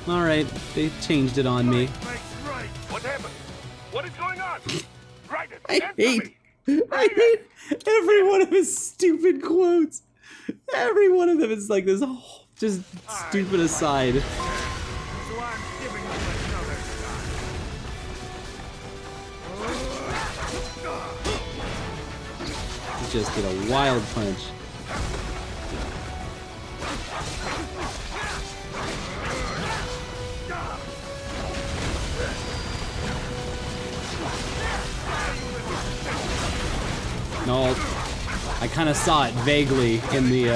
Alright, they changed it on me. What happened? What is going on? I hate every one of his stupid quotes. Every one of them is like this whole just stupid aside. So I'm giving you another shot. He just did a wild punch. No, I kind of saw it vaguely in the,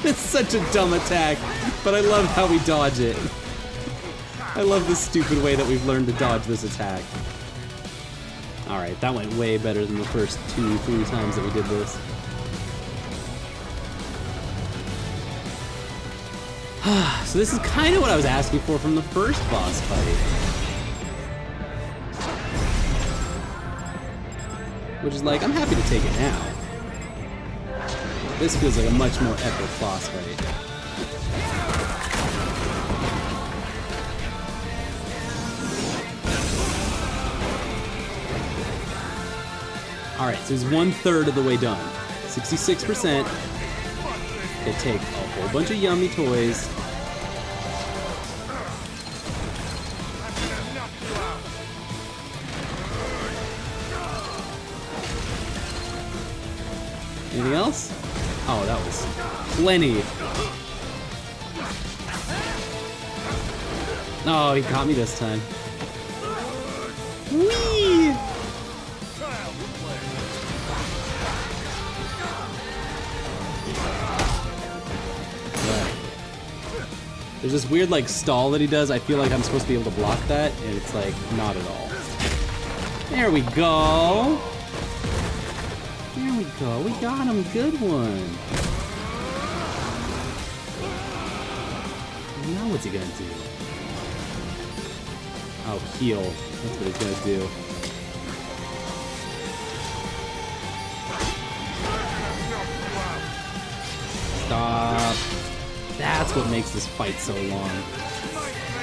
It's such a dumb attack, but I love how we dodge it. I love the stupid way that we've learned to dodge this attack. Alright, that went way better than the first 2-3 times that we did this. So this is kind of what I was asking for from the first boss fight. Which is like, I'm happy to take it now. This feels like a much more epic boss fight. Alright, so he's 1/3 of the way done. 66%. They take a whole bunch of yummy toys. Anything else? Oh, that was plenty. Oh, he caught me this time. Whee! Right. There's this weird like stall that he does. I feel like I'm supposed to be able to block that, and it's like not at all. There we go. There we go. We got him. Good one. Now what's he gonna do? Oh, heal. That's what he's gonna do. Stop. That's what makes this fight so long.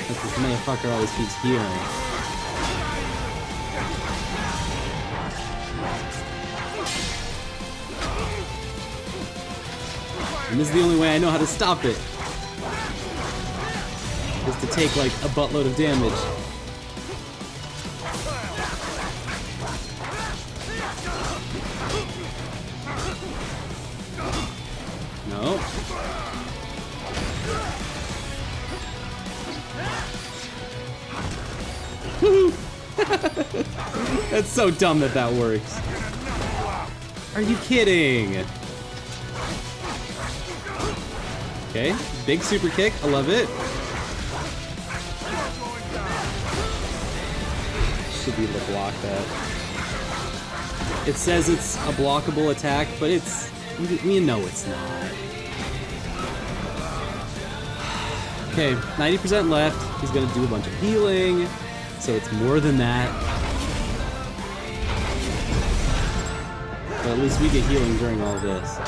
That's this motherfucker always keeps healing. And this is the only way I know how to stop it. Is to take like a buttload of damage. No. That's so dumb that that works. Are you kidding? Okay, big super kick, I love it. Should be able to block that. It says it's a blockable attack, but it's, you know it's not. Okay, 90% left. He's gonna do a bunch of healing, so it's more than that. But at least we get healing during all this.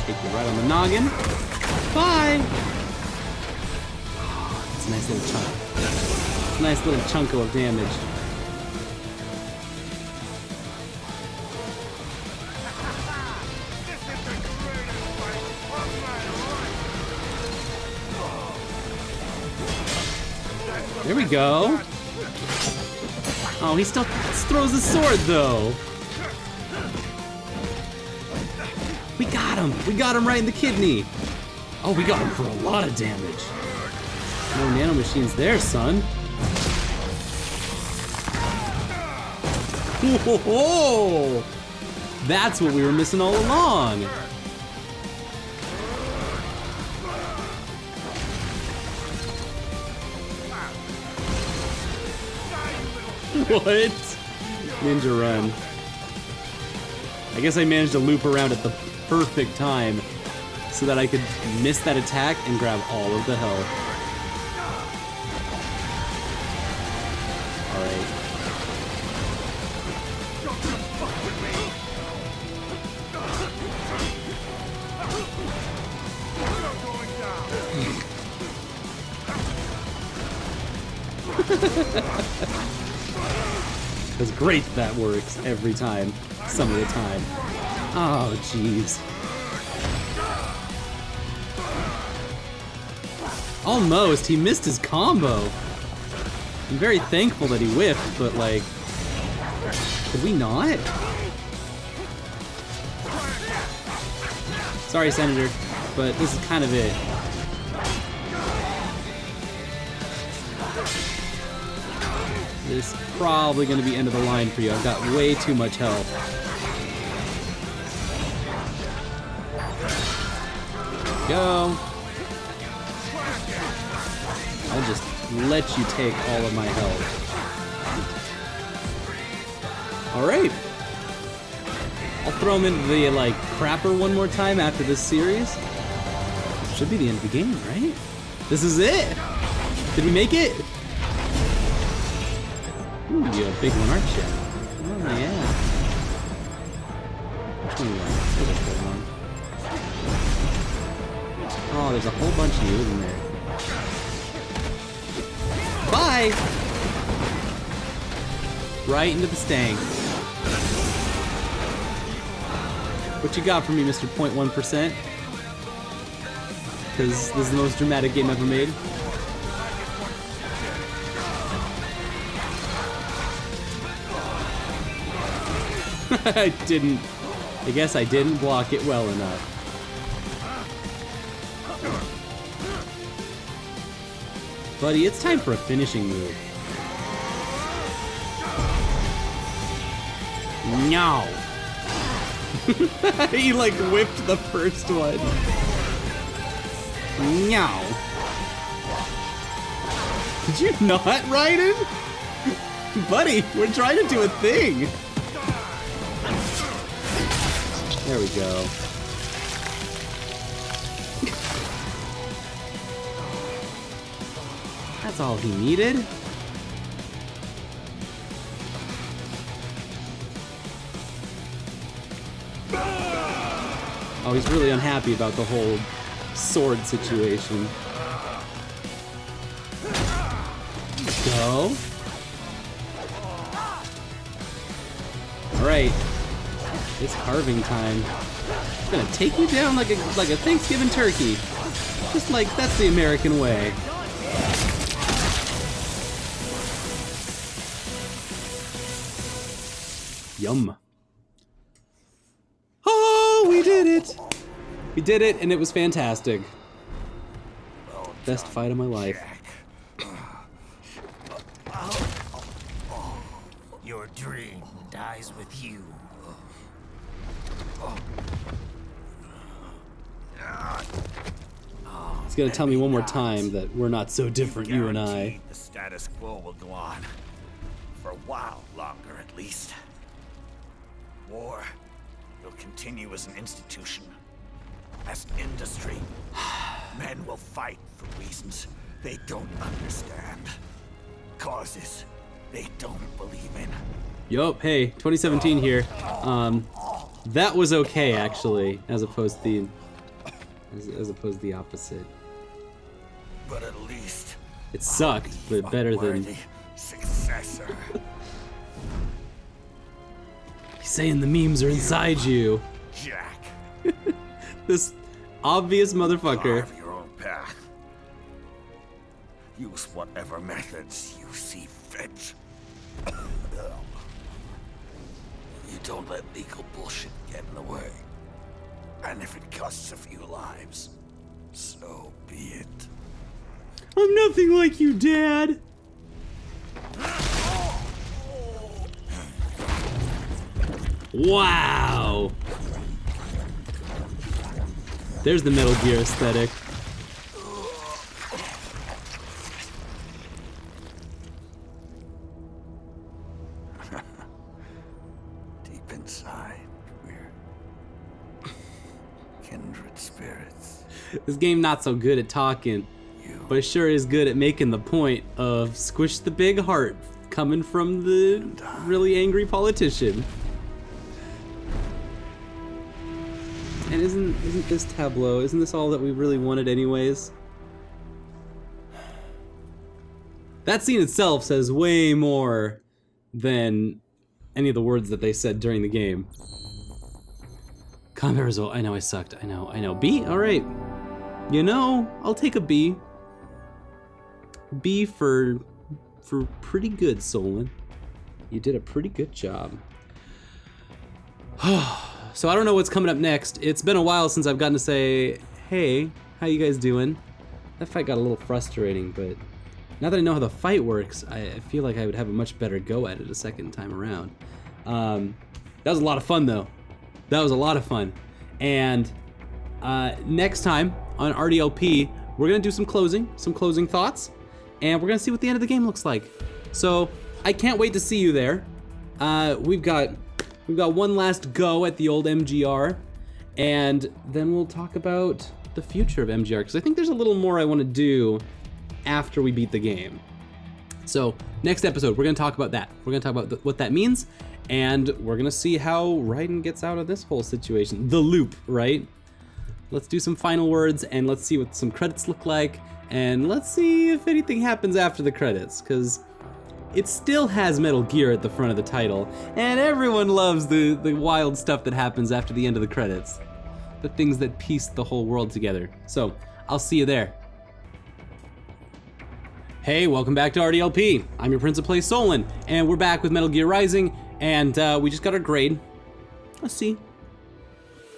Take you right on the noggin. Bye! It's a nice little chunk. It's a nice little chunko of damage. There we go. Oh, he still throws the sword though. We got him! We got him right in the kidney! Oh, we got him for a lot of damage. No nanomachines there, son. Whoa! That's what we were missing all along. What? Ninja run. I guess I managed to loop around at the perfect time so that I could miss that attack and grab all of the health. It's great that works every time, some of the time. Oh, jeez. Almost, he missed his combo. I'm very thankful that he whiffed, but like, could we not? Sorry, Senator, but this is kind of it. This is probably going to be end of the line for you. I've got way too much health. Go. I'll just let you take all of my health. Alright. I'll throw him into the, like, crapper one more time after this series. Should be the end of the game, right? This is it! Did we make it? Ooh, you're a big one, aren't you? Oh, yeah. Which one do you want? What's going on? Oh, there's a whole bunch of you, isn't there? Bye! Right into the stank. What you got for me, Mr. 0.1%? Because this is the most dramatic game ever made. I guess I didn't block it well enough. Buddy, it's time for a finishing move. No! He like whipped the first one. No! Did you not, Raiden? Buddy, we're trying to do a thing! There we go. That's all he needed. Oh, he's really unhappy about the whole sword situation. Go. Alright. It's carving time. I'm gonna take you down like a Thanksgiving turkey. Just like that's the American way. Yum. Oh, we did it! We did it, and it was fantastic. Best fight of my life. Your dream dies with you. He's gonna tell me one more time that we're not so different, you and I. The status quo will go on. For a while longer, at least. War will continue as an institution, as industry. Men will fight for reasons they don't understand. Causes they don't believe in. Yup, hey, 2017 here. That was okay, actually, as opposed to the opposite. But at least It sucked, but better than... successor. He's saying the memes are inside you. Jack. This obvious motherfucker. Carve your own path. Use whatever methods you see fit. You don't let legal bullshit get in the way. And if it costs a few lives, so be it. I'm nothing like you, Dad. Wow. There's the Metal Gear aesthetic. Deep inside, we're kindred spirits. This game not so good at talking, but it sure is good at making the point of squish the big heart coming from the really angry politician. And isn't this tableau, isn't this all that we really wanted anyways? That scene itself says way more than any of the words that they said during the game. Combat result. I know I sucked. I know. B? Alright. You know, I'll take a B. B for pretty good, Solon. You did a pretty good job. So I don't know what's coming up next. It's been a while since I've gotten to say, hey, how you guys doing? That fight got a little frustrating, but now that I know how the fight works, I feel like I would have a much better go at it a second time around. That was a lot of fun, though. That was a lot of fun. And next time on RDLP, we're gonna do some closing thoughts, and we're gonna see what the end of the game looks like. So I can't wait to see you there. We've got one last go at the old MGR, and then we'll talk about the future of MGR, because I think there's a little more I want to do after we beat the game. So next episode, we're gonna talk about that. We're gonna talk about what that means, and we're gonna see how Raiden gets out of this whole situation. The loop, right? Let's do some final words, and let's see what some credits look like, and let's see if anything happens after the credits, because it still has Metal Gear at the front of the title, and everyone loves the wild stuff that happens after the end of the credits. The things that piece the whole world together. So, I'll see you there. Hey, welcome back to RDLP. I'm your Prince of Play, Solon, and we're back with Metal Gear Rising, and we just got our grade. A C.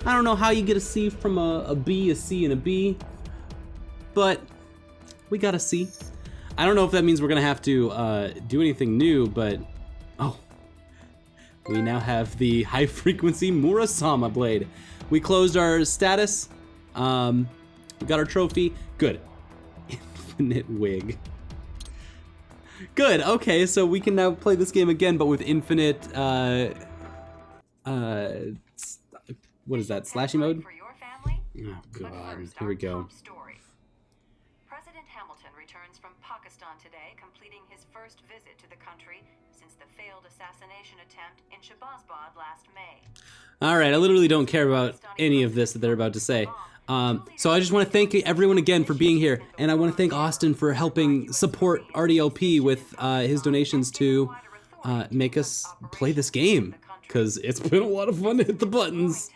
I don't know how you get a C from a B, a C, and a B, but we got a C. I don't know if that means we're gonna have to do anything new, but oh, we now have the high frequency Murasama blade. We closed our status, we got our trophy, good. Infinite wig. Good, okay, so we can now play this game again, but with infinite, what is that, slashy mode? Oh god, here we go. President Hamilton returns from Pakistan today, completing his first visit to the country since the failed assassination attempt in Shabazbad last May. Alright, I literally don't care about any of this that they're about to say. So I just want to thank everyone again for being here, and I want to thank Austin for helping support RDLP with his donations to make us play this game, because it's been a lot of fun to hit the buttons.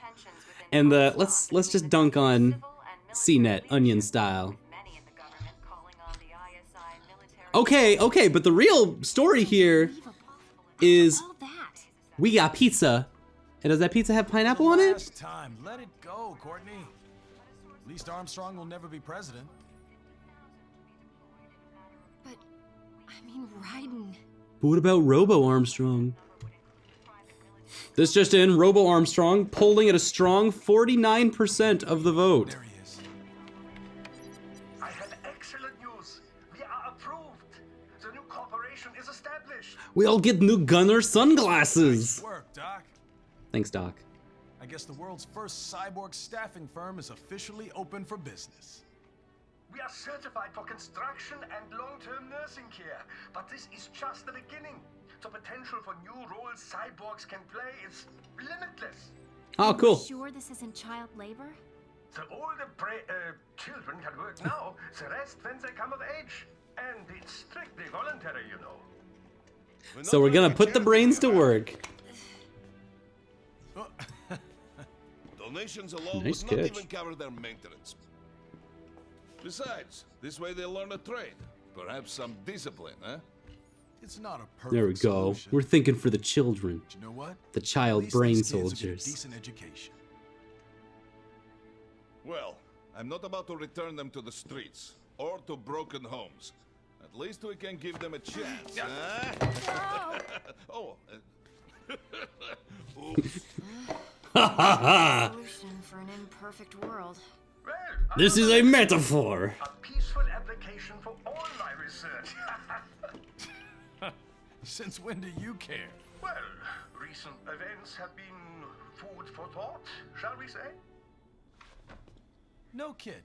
And let's just dunk on CNET, onion style. Okay, but the real story here is we got pizza. And does that pizza have pineapple on it? Last time. Let it go, Courtney. At least Armstrong will never be president. But, I mean, Raiden. But what about Robo Armstrong? This just in, Robo Armstrong polling at a strong 49% of the vote. There he is. I have excellent news. We are approved. The new corporation is established. We all get new gunner sunglasses. Nice work, Doc. Thanks, Doc. I guess the world's first cyborg staffing firm is officially open for business. We are certified for construction and long-term nursing care, but this is just the beginning. The potential for new roles cyborgs can play is limitless. Oh, cool. Sure this isn't child labor? The older children can work now, the rest when they come of age. And it's strictly voluntary, you know. So we're gonna put the brains to work. Donations alone Nice would not catch. even cover their maintenance. Besides, this way they'll learn a trade. Perhaps some discipline, huh? It's not a perfect There we go. solution. We're thinking for the children. But you know what? The At child least brain these kids will get a soldiers. decent education. Well, I'm not about to return them to the streets or to broken homes. At least we can give them a chance, huh? Oh. Oops. Solution for an imperfect world. Well, This is a metaphor. a peaceful application for all my research. Since when do you care? Well, recent events have been food for thought, shall we say? No kidding.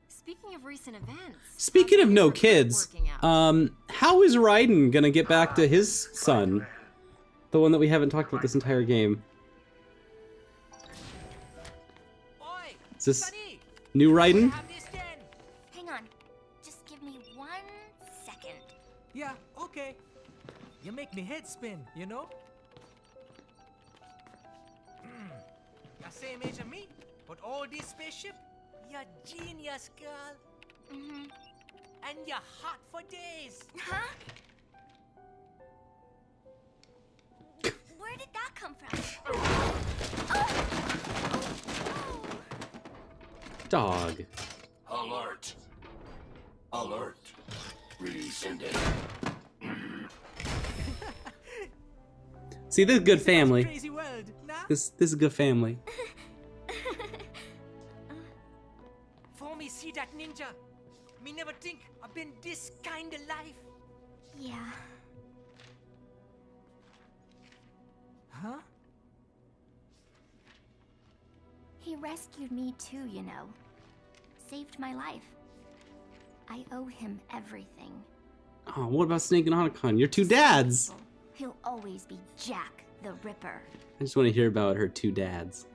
Speaking of recent events. Speaking of no how's the kids, working out? how is Raiden gonna get back to his son? The one that we haven't talked about this entire game. Is this new Raiden? Hang on. Just give me 1 second. Yeah, okay. You make me head spin, you know? You're same age as me, but all this spaceship, you're genius, girl. Mm-hmm. And you're hot for days. Huh? Where did that come from? Dog. Alert. Alert. Rescinded. See, this is good family. Crazy world, nah? This is good family. For me see that ninja, me never think I've been this kind of life. Yeah. Huh? He rescued me too, you know. Saved my life. I owe him everything. Oh, what about Snake and Otacon? Your two dads. He'll always be Jack the Ripper. I just want to hear about her two dads.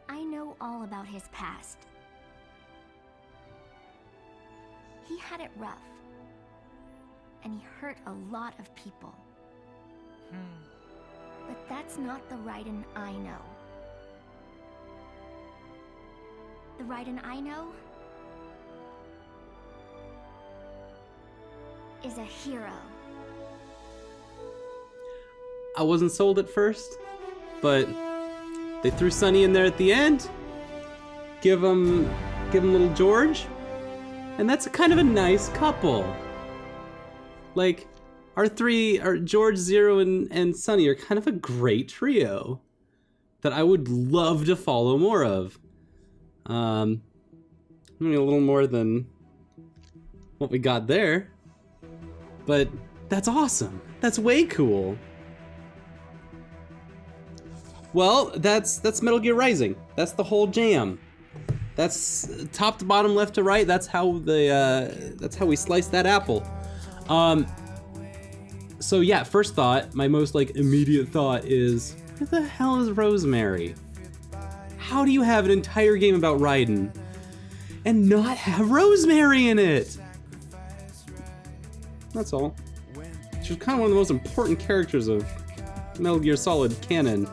I know all about his past. He had it rough. And he hurt a lot of people. But that's not the Raiden I know. The Raiden I know is a hero. I wasn't sold at first, but they threw Sonny in there at the end. Give him little George, and that's a kind of a nice couple. Like, our George, Zero, and Sonny are kind of a great trio that I would love to follow more of. Maybe a little more than what we got there, but that's awesome. That's way cool. Well, that's Metal Gear Rising. That's the whole jam. That's top to bottom, left to right. That's how we slice that apple. So yeah, first thought, my most like immediate thought is, where the hell is Rosemary? How do you have an entire game about Raiden and not have Rosemary in it? That's all. She's kind of one of the most important characters of Metal Gear Solid canon.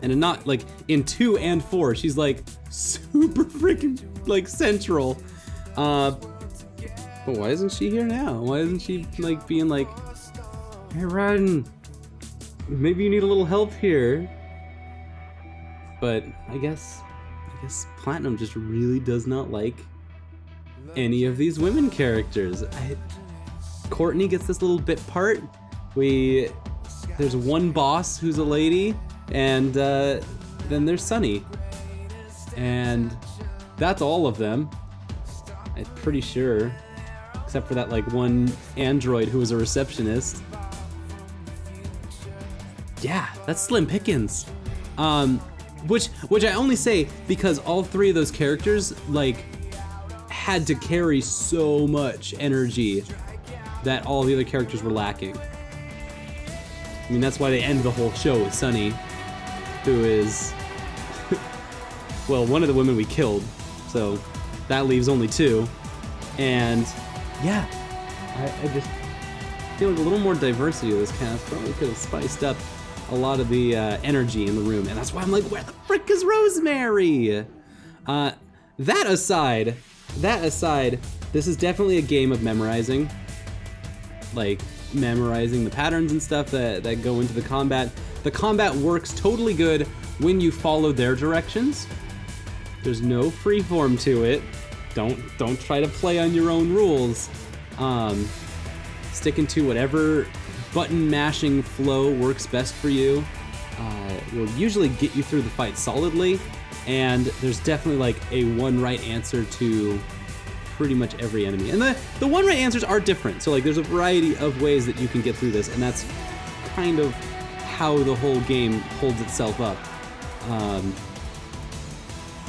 And not like in 2 and 4, she's like super freaking like central. But why isn't she here now? Why isn't she like being like, hey Raiden, maybe you need a little help here? But I guess Platinum just really does not like any of these women characters. Courtney gets this little bit part. There's one boss who's a lady, and then there's Sonny. And that's all of them. I'm pretty sure. Except for that like one android who was a receptionist. Yeah, that's slim pickings. Which I only say because all 3 of those characters like had to carry so much energy that all the other characters were lacking. I mean, that's why they end the whole show with Sonny, who is, well, one of the women we killed, so that leaves only 2. And yeah, I just feel like a little more diversity of this cast probably could have spiced up a lot of the energy in the room, and that's why I'm like, where the frick is Rosemary? That aside, this is definitely a game of memorizing. Like, memorizing the patterns and stuff that go into the combat. The combat works totally good when you follow their directions. There's no freeform to it. Don't try to play on your own rules. Sticking to whatever button mashing flow works best for you will usually get you through the fight solidly, and there's definitely like a one right answer to pretty much every enemy. And the one right answers are different, so like there's a variety of ways that you can get through this, and that's kind of how the whole game holds itself up.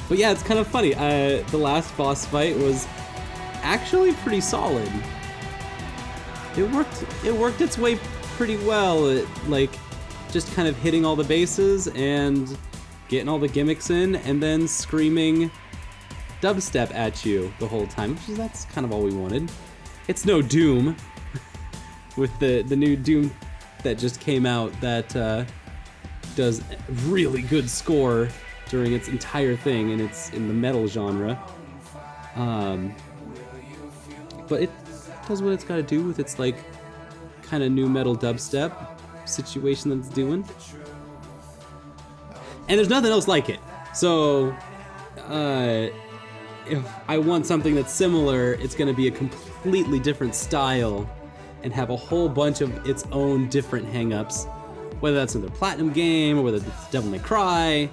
But yeah, it's kind of funny. The last boss fight was actually pretty solid. It worked its way pretty well. It, like, just kind of hitting all the bases and getting all the gimmicks in, and then screaming dubstep at you the whole time, which is, that's kind of all we wanted. It's no Doom, with the new Doom that just came out that does really good score during its entire thing, and it's in the metal genre. But it does what it's got to do with its like kind of new metal dubstep situation that it's doing. And there's nothing else like it. So if I want something that's similar, it's going to be a completely different style and have a whole bunch of its own different hang-ups, whether that's in their Platinum game or whether it's Devil May Cry.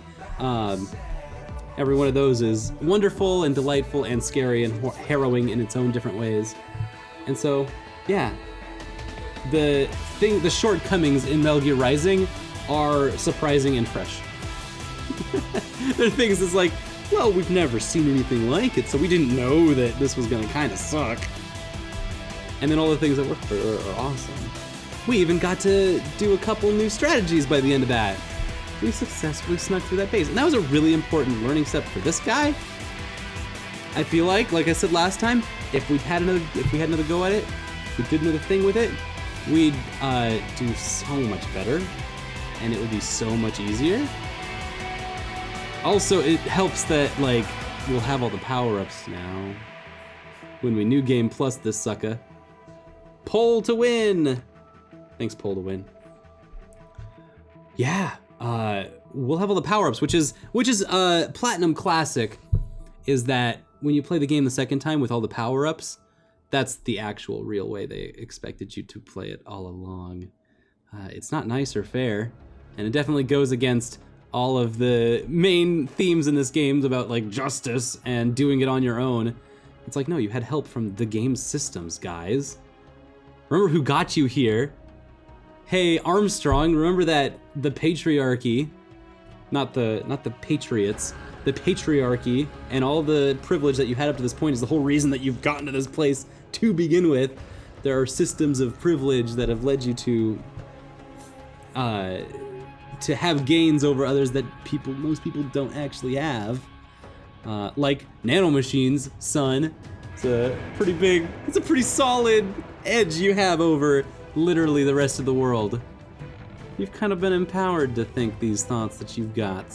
Every one of those is wonderful and delightful and scary and harrowing in its own different ways. And so, yeah, the shortcomings in Metal Gear Rising are surprising and fresh. There are things that's like, well, we've never seen anything like it, so we didn't know that this was gonna kind of suck. And then all the things that work for it are awesome. We even got to do a couple new strategies by the end of that. We successfully snuck through that base, and that was a really important learning step for this guy. I feel like I said last time, if we had another go at it, if we did another thing with it, we'd do so much better, and it would be so much easier. Also, it helps that like we'll have all the power-ups now when we new game plus this sucker. Poll to win. Thanks, Poll to win. Yeah. We'll have all the power-ups, which is Platinum Classic, is that when you play the game the second time with all the power-ups, that's the actual real way they expected you to play it all along. It's not nice or fair, and it definitely goes against all of the main themes in this game about like justice and doing it on your own. It's like, no, you had help from the game's systems, guys. Remember who got you here. Hey, Armstrong, remember that the patriarchy, not the patriots, the patriarchy and all the privilege that you had up to this point is the whole reason that you've gotten to this place to begin with. There are systems of privilege that have led you to have gains over others that most people don't actually have. Like nanomachines, son. It's a pretty solid edge you have over literally the rest of the world. You've kind of been empowered to think these thoughts that you've got.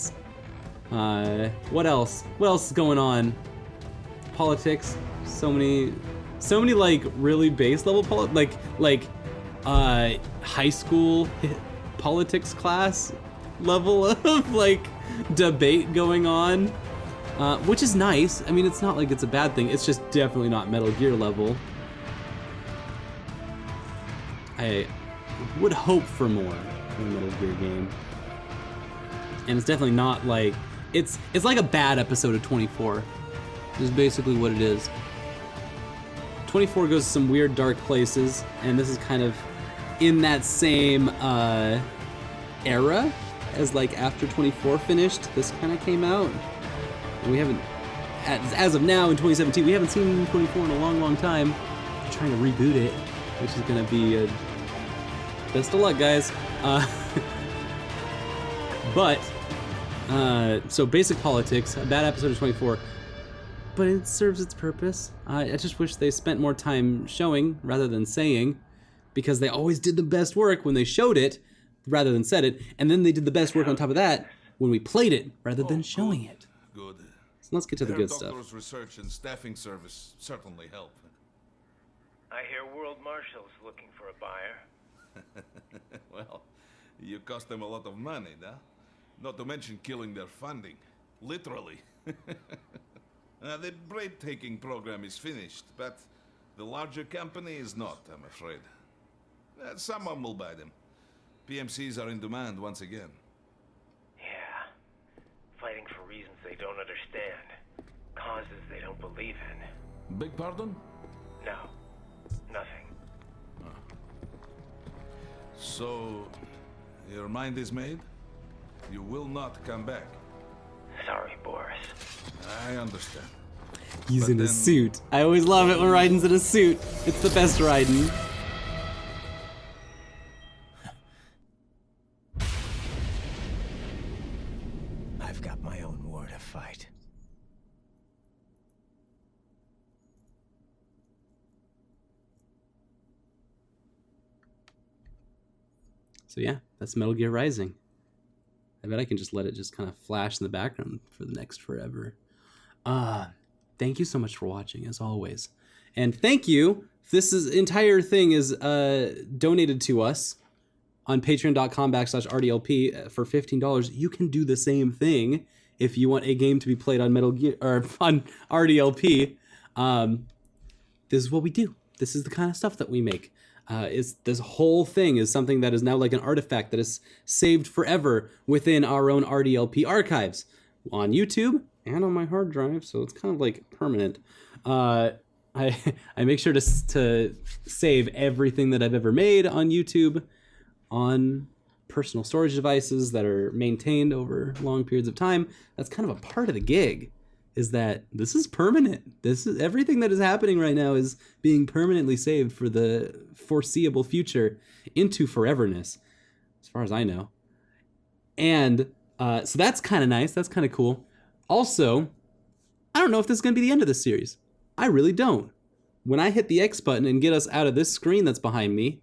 What else? What else is going on? Politics. So many like really base level high school politics class level of like debate going on, which is nice. I mean, it's not like it's a bad thing. It's just definitely not Metal Gear level. I would hope for more from a Metal Gear game. And it's definitely not like, it's like a bad episode of 24, is basically what it is. 24 goes to some weird dark places, and this is kind of in that same era as like after 24 finished, this kind of came out. And we haven't, as of now in 2017, we haven't seen 24 in a long time. They're trying to reboot it, which is gonna be best of luck, guys. So basic politics, a bad episode of 24, but it serves its purpose. I just wish they spent more time showing rather than saying, because they always did the best work when they showed it rather than said it, and then they did the best work on top of that when we played it rather than showing it. Good. So let's get to the good stuff. Doctor's research and staffing service certainly help. I hear World Marshal's looking for a buyer. Well, you cost them a lot of money, huh? Not to mention killing their funding. Literally. The break-taking program is finished, but the larger company is not, I'm afraid. Someone will buy them. PMCs are in demand once again. Yeah. Fighting for reasons they don't understand. Causes they don't believe in. Beg pardon? No. Nothing. So, your mind is made? You will not come back. Sorry, Boris. I understand. He's But in a then- suit. I always love it when Raiden's in a suit. It's the best Raiden. I've So yeah, that's Metal Gear Rising. I bet I can just let it just kind of flash in the background for the next forever. Thank you so much for watching, as always. And thank you. This entire thing is donated to us on patreon.com/RDLP for $15. You can do the same thing if you want a game to be played on Metal Gear or on RDLP. This is what we do. This is the kind of stuff that we make. This whole thing is something that is now like an artifact that is saved forever within our own RDLP archives on YouTube and on my hard drive, so it's kind of like permanent. I make sure to save everything that I've ever made on YouTube on personal storage devices that are maintained over long periods of time. That's kind of a part of the gig, is that this is permanent. This is everything that is happening right now is being permanently saved for the foreseeable future into foreverness, as far as I know. And so that's kind of nice. That's kind of cool. Also, I don't know if this is going to be the end of this series. I really don't. When I hit the X button and get us out of this screen that's behind me,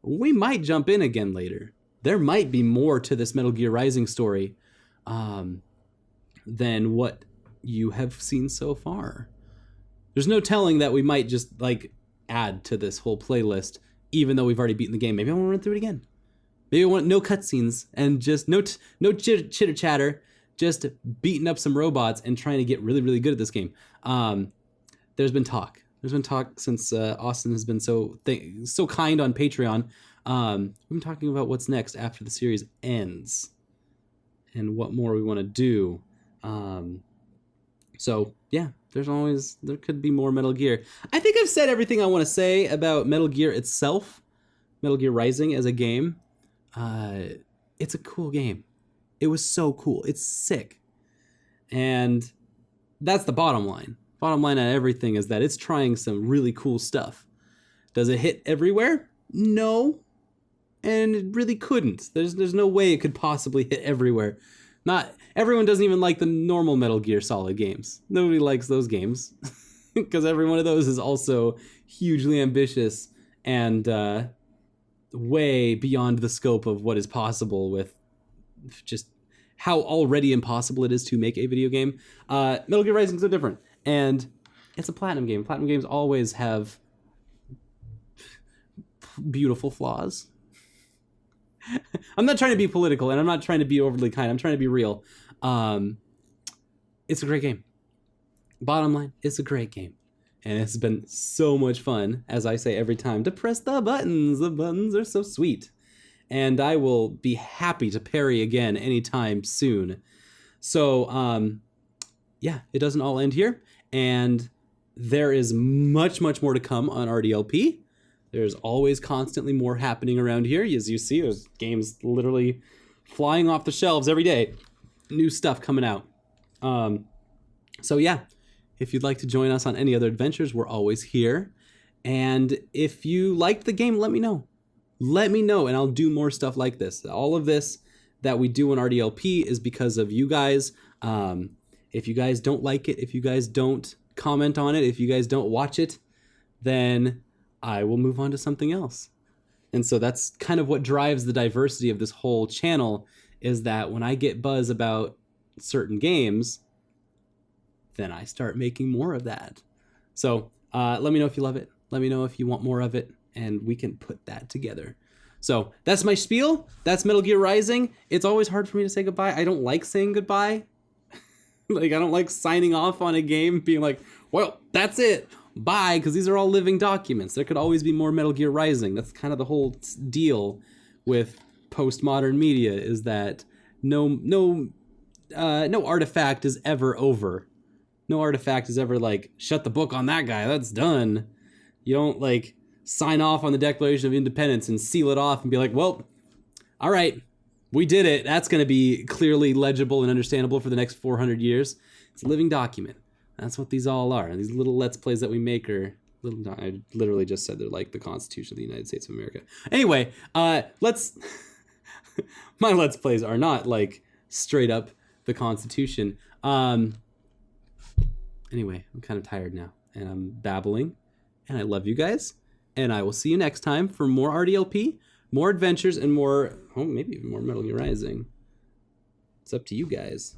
we might jump in again later. There might be more to this Metal Gear Rising story than what you have seen so far. There's no telling that we might just like add to this whole playlist, even though we've already beaten the game. Maybe I want to run through it again. Maybe I want no cutscenes and just no chitter chatter, just beating up some robots and trying to get really, really good at this game. There's been talk. There's been talk since Austin has been so kind on Patreon. We've been talking about what's next after the series ends and what more we want to do. So yeah, there could be more Metal Gear. I think I've said everything I want to say about Metal Gear itself. Metal Gear Rising as a game. It's a cool game. It was so cool. It's sick. And that's the bottom line. Bottom line on everything is that it's trying some really cool stuff. Does it hit everywhere? No. And it really couldn't. There's no way it could possibly hit everywhere. Not everyone doesn't even like the normal Metal Gear Solid games. Nobody likes those games because every one of those is also hugely ambitious and way beyond the scope of what is possible with just how already impossible it is to make a video game. Metal Gear Rising is so different, and it's a Platinum game. Platinum games always have beautiful flaws. I'm not trying to be political, and I'm not trying to be overly kind. I'm trying to be real. It's a great game. Bottom line, it's a great game. And it's been so much fun, as I say every time, to press the buttons. The buttons are so sweet. And I will be happy to parry again anytime soon. So, yeah, it doesn't all end here. And there is much, much more to come on RDLP. There's always constantly more happening around here. As you see, there's games literally flying off the shelves every day. New stuff coming out. So yeah, if you'd like to join us on any other adventures, we're always here. And if you liked the game, let me know. Let me know, and I'll do more stuff like this. All of this that we do on RDLP is because of you guys. If you guys don't like it, if you guys don't comment on it, if you guys don't watch it, then I will move on to something else. And so that's kind of what drives the diversity of this whole channel, is that when I get buzz about certain games, then I start making more of that. So let me know if you love it. Let me know if you want more of it, and we can put that together. So that's my spiel. That's Metal Gear Rising. It's always hard for me to say goodbye. I don't like saying goodbye. Like, I don't like signing off on a game being like, well, that's it. Bye, because these are all living documents. There could always be more Metal Gear Rising. That's kind of the whole deal with postmodern media, is that no artifact is ever over. No artifact is ever like, shut the book on that guy, that's done. You don't like sign off on the Declaration of Independence and seal it off and be like, well, all right, we did it. That's going to be clearly legible and understandable for the next 400 years. It's a living document. That's what these all are. And these little Let's Plays that we make are little. I literally just said they're like the Constitution of the United States of America. Anyway, my Let's Plays are not like straight up the Constitution. Anyway, I'm kind of tired now, and I'm babbling, and I love you guys, and I will see you next time for more RDLP, More adventures and more, oh, maybe even more Metal Gear Rising. It's up to you guys.